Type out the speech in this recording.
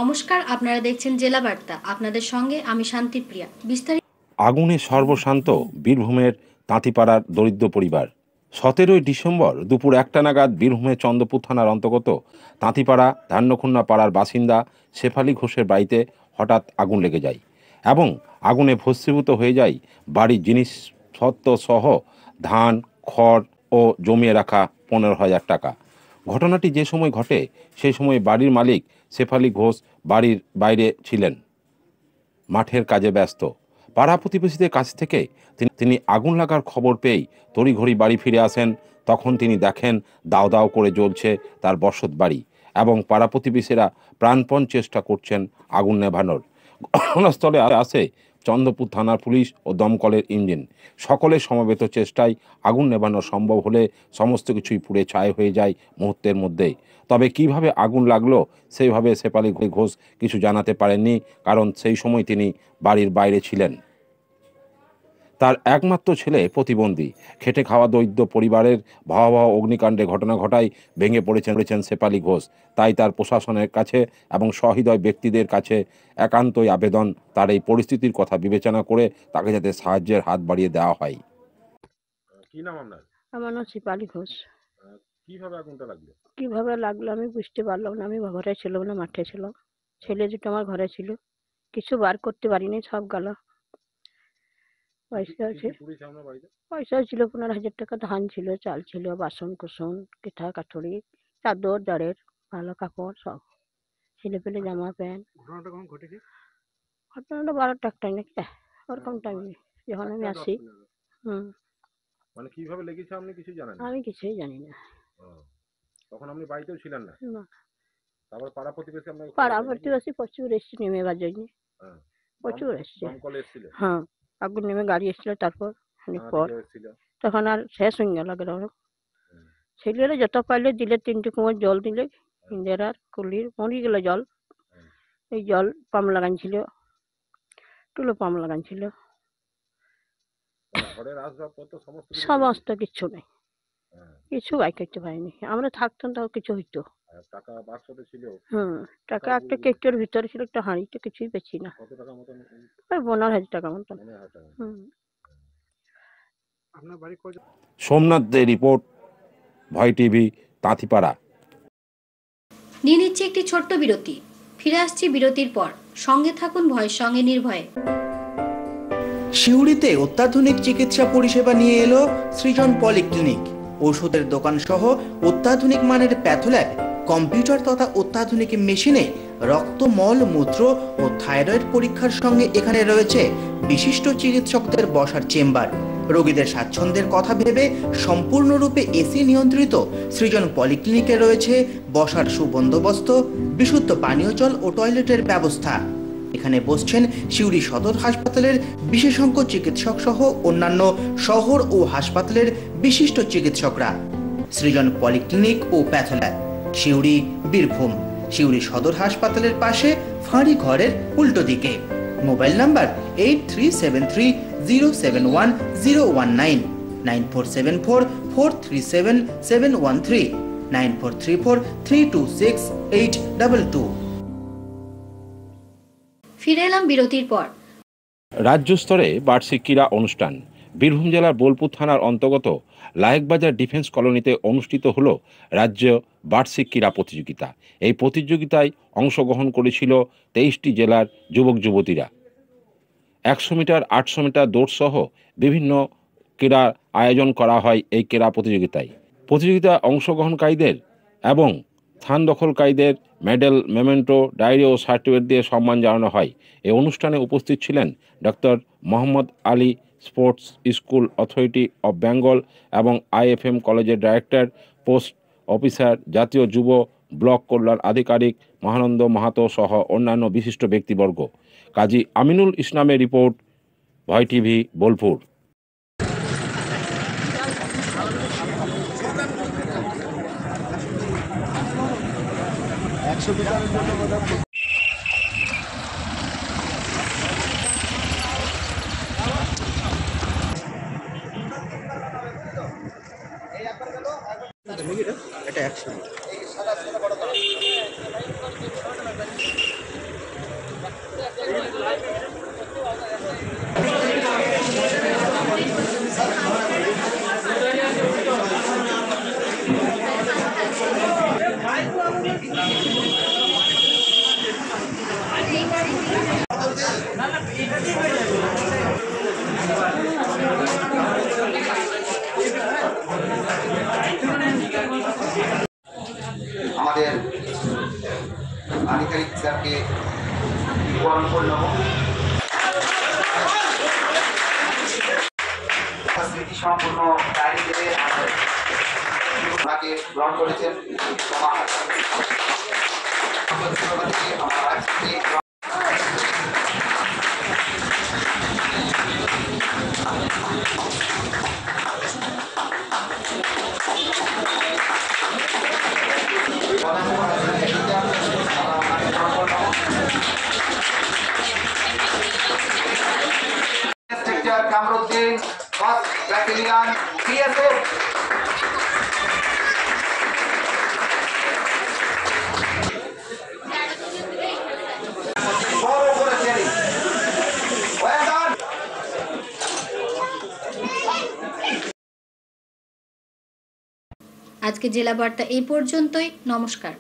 নমস্কার, আপনারা দেখছেন জেলা বার্তা। আপনাদের সঙ্গে আমি শান্তিপ্রিয়া। বিস্তারিত। আগুনে সর্বশান্ত বীরভূমের তাঁতিপাড়ার দরিদ্র পরিবার। 17ই ডিসেম্বর দুপুর 1টা নাগাদ বীরভূমের চন্দ্রপুর থানার অন্তর্গত তাঁতিপাড়া ধান্যখুন্না পাড়ার বাসিন্দা শেফালি ঘোষের বাড়িতে হঠাৎ আগুন লেগে যায় এবং আগুনে ভস্মীভূত হয়ে যায় বাড়ির জিনিসপত্র সহ ধান, খড় ও জমিয়ে রাখা 15,000 টাকা। ঘটনাটি যে সময় ঘটে সেই সময় বাড়ির মালিক শেফালি ঘোষ বাড়ির বাইরে ছিলেন, মাঠের কাজে ব্যস্ত। পাড়া প্রতিবেশীদের কাছ থেকে তিনি আগুন লাগার খবর পেয়েই তড়িঘড়ি বাড়ি ফিরে আসেন। তখন তিনি দেখেন দাও দাও করে জ্বলছে তার বসত বাড়ি এবং পাড়া প্রতিবেশীরা প্রাণপণ চেষ্টা করছেন আগুন নেভানোর। ঘটনাস্থলে আসে চন্দ্রপুর থানার পুলিশ ও দমকলের ইঞ্জিন। সকলের সমবেত চেষ্টায় আগুন নেভানো সম্ভব হলে সমস্ত কিছুই পুড়ে ছাই হয়ে যায় মুহূর্তের মধ্যেই। তবে কিভাবে আগুন লাগলো সেইভাবে শেফালি ঘোষ কিছু জানাতে পারেননি, কারণ সেই সময় তিনি বাড়ির বাইরে ছিলেন। তার একমাত্র ছেলে প্রতিবন্ধী, খেটে খাওয়া দরিদ্র পরিবারের ভয়াবহ অগ্নিকাণ্ডে ঘটনা ঘটায় ভেঙে পড়েছেন শেফালি ঘোষ। তাই তার প্রশাসনের কাছে এবং সহৃদয় ব্যক্তিদের কাছে একান্তই আবেদন, তার এই পরিস্থিতির কথা বিবেচনা করে তাকে যাতে সাহায্যের হাত বাড়িয়ে দেওয়া হয়। কি নাম আপনার? আমার নাম শেফালি ঘোষ। কিভাবে আগুনটা লাগলো? কিভাবে লাগলো আমি বুঝতে পারলাম না। আমি ঘরে ছিলাম না, মাঠে ছিলাম। ছেলে দুটো আমার ঘরে ছিল, কিছু বার করতে পারিনি, সব গেল। পয়সা ছিল 15,000 টাকা, ধান ছিল, চাল ছিল, বাসন কুসন, পিঠা কাঠুরি, চাদর জাড়ের ভালো কাপড়, সব ছেলে পেলে জামা প্যান্ট। ঘটনাটা কখন ঘটেছে? ঘটনাটা 12টা একটাই নাকি ওরকম টাইমে যখন আমি আসি। মানে কিভাবে লেগেছে আপনি কিছু জানেন? আমি কিছুই জানি না। তখন আপনি বাড়িতেও ছিলেন না? তারপর পাড়া প্রতিবেশী প্রচুর এসছে নেমেবার জন্য, প্রচুর এসছে। হ্যাঁ, আগুন নেমে গাড়ি এসেছিল। তারপর পর তখন আর শেষ হয়ে গেল। ছেলেরা যত পাইলে দিলে, 3টে কুমোর জল দিলে, ইন্দিরার কুলির মরি গেল জল। এই জল পাম্প লাগাইছিল, টুলো পাম্প লাগাইছিল, সমস্ত কিছু নেই, কিছু বাই করতে পারিনি। আমরা থাকতাম তাও কিছু হইতো। টাকা একটা কেকটার ভিতরে ছিল, একটা হাঁড়িতে, কিছুই পেছি না। 15,000 টাকা মতন। সোমনাথদের রিপোর্ট, ভয় টিভি, তাঁতিপাড়া। নিয়ে নিচ্ছে একটি ছোট্ট বিরতি। ফিরে আসছি বিরতির পর। সঙ্গে থাকুন ভয়ের সঙ্গে নির্ভয়ে। সিউড়িতে অত্যাধুনিক চিকিৎসা পরিষেবা নিয়ে এলো সৃজন পলিক্লিনিক। ওষুধের দোকান সহ অত্যাধুনিক মানের প্যাথোল্যাব, কম্পিউটার তথা অত্যাধুনিক মেশিনে রক্ত, মল, মূত্র ও থাইরয়েড পরীক্ষার সঙ্গে এখানে রয়েছে বিশিষ্ট চিকিৎসকদের বসার চেম্বার। রোগীদের স্বাচ্ছন্দ্যের কথা ভেবে সম্পূর্ণরূপে এসি নিয়ন্ত্রিত সৃজন পলিক্লিনিকে রয়েছে বসার সুবন্দোবস্ত, বিশুদ্ধ পানীয় জল ও টয়লেটের ব্যবস্থা। এখানে বসছেন সিউড়ি সদর হাসপাতালের বিশেষজ্ঞ চিকিৎসক সহ অন্যান্য শহর ও হাসপাতালের বিশিষ্ট চিকিৎসকরা। সৃজন পলিক্লিনিক ও প্যাথোল্যাব, সিউড়ি, বীরভূম। সিউড়ি সদর হাসপাতালের পাশে, ফাঁড়ি ঘরের উল্টো দিকে। Mobile number 8373071019, 9474437713, 9434326822। ফিরে এলাম বিরতির পর। রাজ্য স্তরে বার্ষিক ক্রীড়া অনুষ্ঠান। বীরভূম জেলার বোলপুর থানার অন্তর্গত লায়েকবাজার ডিফেন্স কলোনিতে অনুষ্ঠিত হল রাজ্য বার্ষিক ক্রীড়া প্রতিযোগিতা। এই প্রতিযোগিতায় অংশগ্রহণ করেছিল 23টি জেলার যুবক যুবতীরা। 100 মিটার, 800 মিটার দৌড় সহ বিভিন্ন ক্রীড়া আয়োজন করা হয় এই ক্রীড়া প্রতিযোগিতায়। প্রতিযোগিতায় অংশগ্রহণকারীদের এবং স্থান দখলকারীদের মেডেল, মেমেন্টো, ডায়েরি ও সার্টিফিকেট দিয়ে সম্মান জানানো হয়। এই অনুষ্ঠানে উপস্থিত ছিলেন doctor Mohammad Ali, sports school authority of Bengal এবং IFM কলেজের ডাইরেক্টর, পোস্ট অফিসার, জাতীয় যুব ব্লক কল্যাণ আধিকারিক মহানন্দ মাহাতো সহ অন্যান্য বিশিষ্ট ব্যক্তিবর্গ। কাজী আমিনুল ইসলামের রিপোর্ট, ভয় টিভি, বোলপুর। এটা 100। গ্রহণ করেছেন। Kamruddin first battalion CSF. আজকে জেলা বার্তা এই পর্যন্তই। নমস্কার।